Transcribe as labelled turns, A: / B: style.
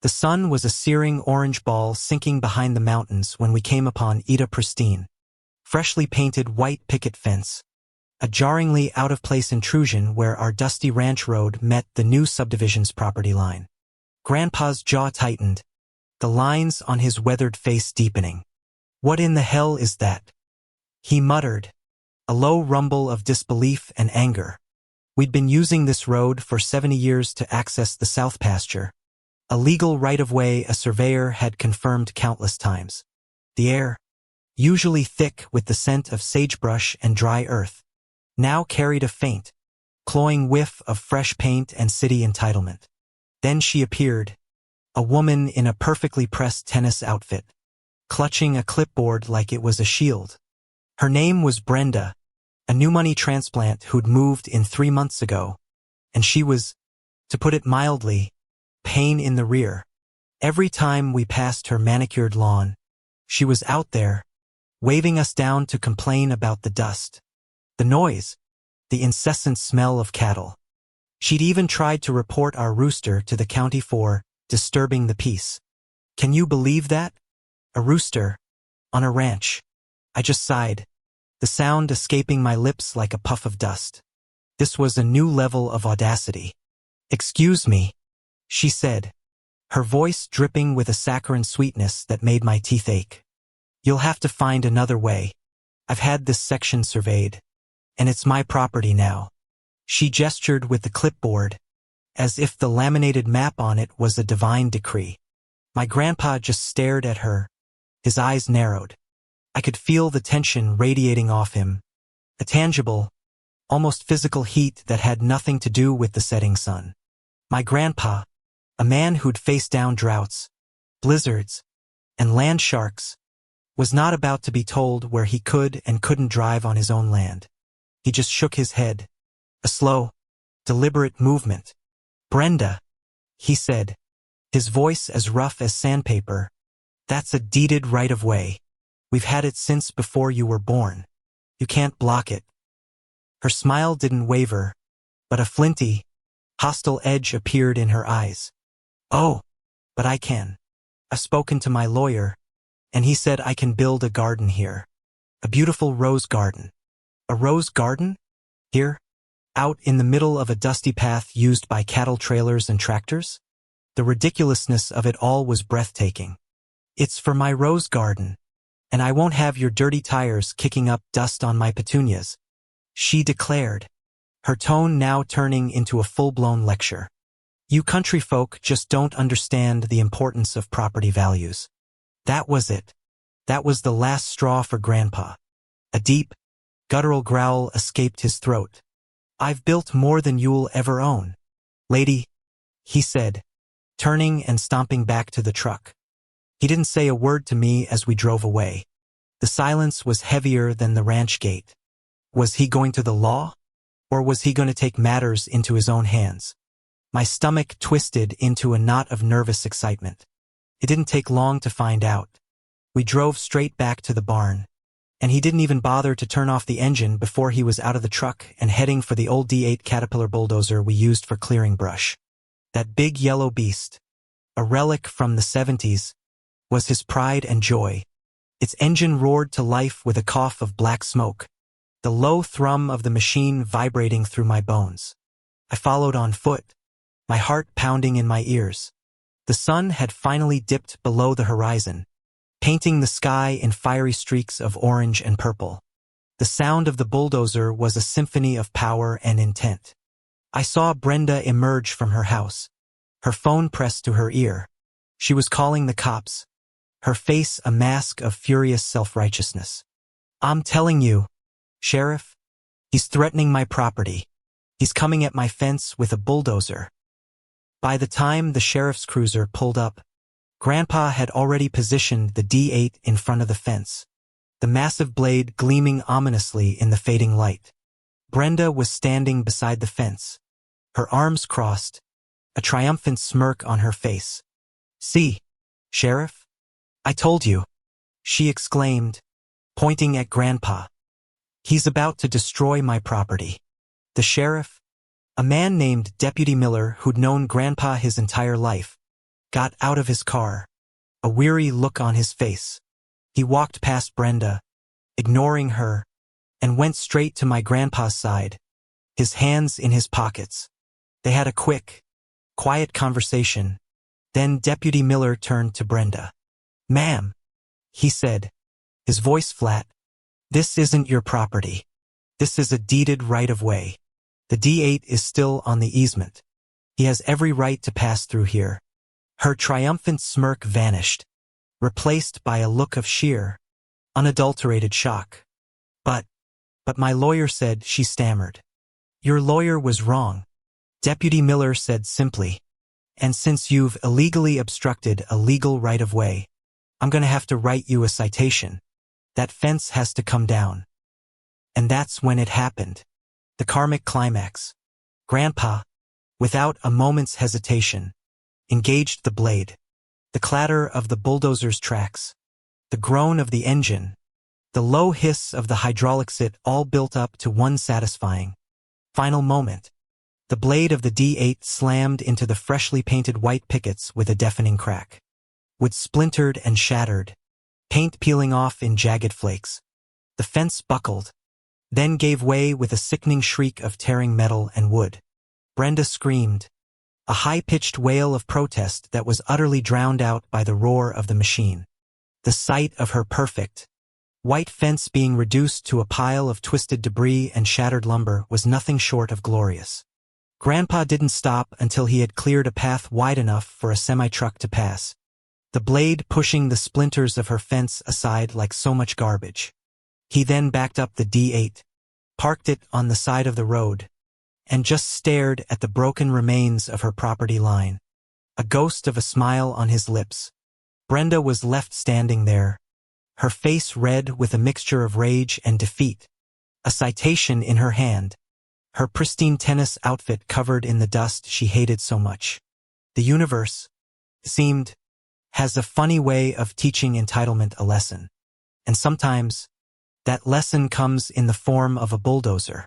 A: The sun was a searing orange ball sinking behind the mountains when we came upon Ida Pristine. Freshly painted white picket fence. A jarringly out-of-place intrusion where our dusty ranch road met the new subdivision's property line. Grandpa's jaw tightened, the lines on his weathered face deepening. "What in the hell is that?" he muttered, a low rumble of disbelief and anger. We'd been using this road for 70 years to access the south pasture. A legal right-of-way a surveyor had confirmed countless times. The air, usually thick with the scent of sagebrush and dry earth, now carried a faint, cloying whiff of fresh paint and city entitlement. Then she appeared, a woman in a perfectly pressed tennis outfit, clutching a clipboard like it was a shield. Her name was Brenda, a new money transplant who'd moved in 3 months ago, and she was, to put it mildly, pain in the rear. Every time we passed her manicured lawn, she was out there, waving us down to complain about the dust, the noise, the incessant smell of cattle. She'd even tried to report our rooster to the county for disturbing the peace. Can you believe that? A rooster, on a ranch. I just sighed, the sound escaping my lips like a puff of dust. This was a new level of audacity. "Excuse me," she said, her voice dripping with a saccharine sweetness that made my teeth ache. "You'll have to find another way. I've had this section surveyed, and it's my property now." She gestured with the clipboard, as if the laminated map on it was a divine decree. My grandpa just stared at her, his eyes narrowed. I could feel the tension radiating off him, a tangible, almost physical heat that had nothing to do with the setting sun. My grandpa, a man who'd faced down droughts, blizzards, and land sharks, was not about to be told where he could and couldn't drive on his own land. He just shook his head, a slow, deliberate movement. "Brenda," he said, his voice as rough as sandpaper, "that's a deeded right-of-way. We've had it since before you were born. You can't block it." Her smile didn't waver, but a flinty, hostile edge appeared in her eyes. "Oh, but I can. I've spoken to my lawyer, and he said I can build a garden here. A beautiful rose garden." A rose garden? Here? Out in the middle of a dusty path used by cattle trailers and tractors? The ridiculousness of it all was breathtaking. "It's for my rose garden, and I won't have your dirty tires kicking up dust on my petunias," she declared, her tone now turning into a full-blown lecture. "You country folk just don't understand the importance of property values." That was it. That was the last straw for Grandpa. A deep, guttural growl escaped his throat. "I've built more than you'll ever own, lady," he said, turning and stomping back to the truck. He didn't say a word to me as we drove away. The silence was heavier than the ranch gate. Was he going to the law? Or was he going to take matters into his own hands? My stomach twisted into a knot of nervous excitement. It didn't take long to find out. We drove straight back to the barn, and he didn't even bother to turn off the engine before he was out of the truck and heading for the old D8 Caterpillar bulldozer we used for clearing brush. That big yellow beast, a relic from the 70s, was his pride and joy. Its engine roared to life with a cough of black smoke, the low thrum of the machine vibrating through my bones. I followed on foot, my heart pounding in my ears. The sun had finally dipped below the horizon, painting the sky in fiery streaks of orange and purple. The sound of the bulldozer was a symphony of power and intent. I saw Brenda emerge from her house, her phone pressed to her ear. She was calling the cops, her face a mask of furious self-righteousness. "I'm telling you, Sheriff, he's threatening my property. He's coming at my fence with a bulldozer." By the time the sheriff's cruiser pulled up, Grandpa had already positioned the D8 in front of the fence, the massive blade gleaming ominously in the fading light. Brenda was standing beside the fence, her arms crossed, a triumphant smirk on her face. "See, Sheriff? I told you," she exclaimed, pointing at Grandpa. "He's about to destroy my property." The sheriff, a man named Deputy Miller who'd known Grandpa his entire life, got out of his car, a weary look on his face. He walked past Brenda, ignoring her, and went straight to my grandpa's side, his hands in his pockets. They had a quick, quiet conversation. Then Deputy Miller turned to Brenda. "Ma'am," he said, his voice flat, "this isn't your property. This is a deeded right-of-way. The D8 is still on the easement. He has every right to pass through here." Her triumphant smirk vanished, replaced by a look of sheer, unadulterated shock. But my lawyer said," she stammered. "Your lawyer was wrong," Deputy Miller said simply. "And since you've illegally obstructed a legal right-of-way, I'm going to have to write you a citation. That fence has to come down." And that's when it happened. The karmic climax. Grandpa, without a moment's hesitation, engaged the blade. The clatter of the bulldozer's tracks, the groan of the engine, the low hiss of the hydraulics, it all built up to one satisfying, final moment. The blade of the D8 slammed into the freshly painted white pickets with a deafening crack. Wood splintered and shattered, paint peeling off in jagged flakes. The fence buckled, then gave way with a sickening shriek of tearing metal and wood. Brenda screamed, a high-pitched wail of protest that was utterly drowned out by the roar of the machine. The sight of her perfect, white fence being reduced to a pile of twisted debris and shattered lumber was nothing short of glorious. Grandpa didn't stop until he had cleared a path wide enough for a semi-truck to pass, the blade pushing the splinters of her fence aside like so much garbage. He then backed up the D8, parked it on the side of the road, and just stared at the broken remains of her property line, a ghost of a smile on his lips. Brenda was left standing there, her face red with a mixture of rage and defeat, a citation in her hand, her pristine tennis outfit covered in the dust she hated so much. The universe, it seemed, has a funny way of teaching entitlement a lesson. And sometimes, that lesson comes in the form of a bulldozer.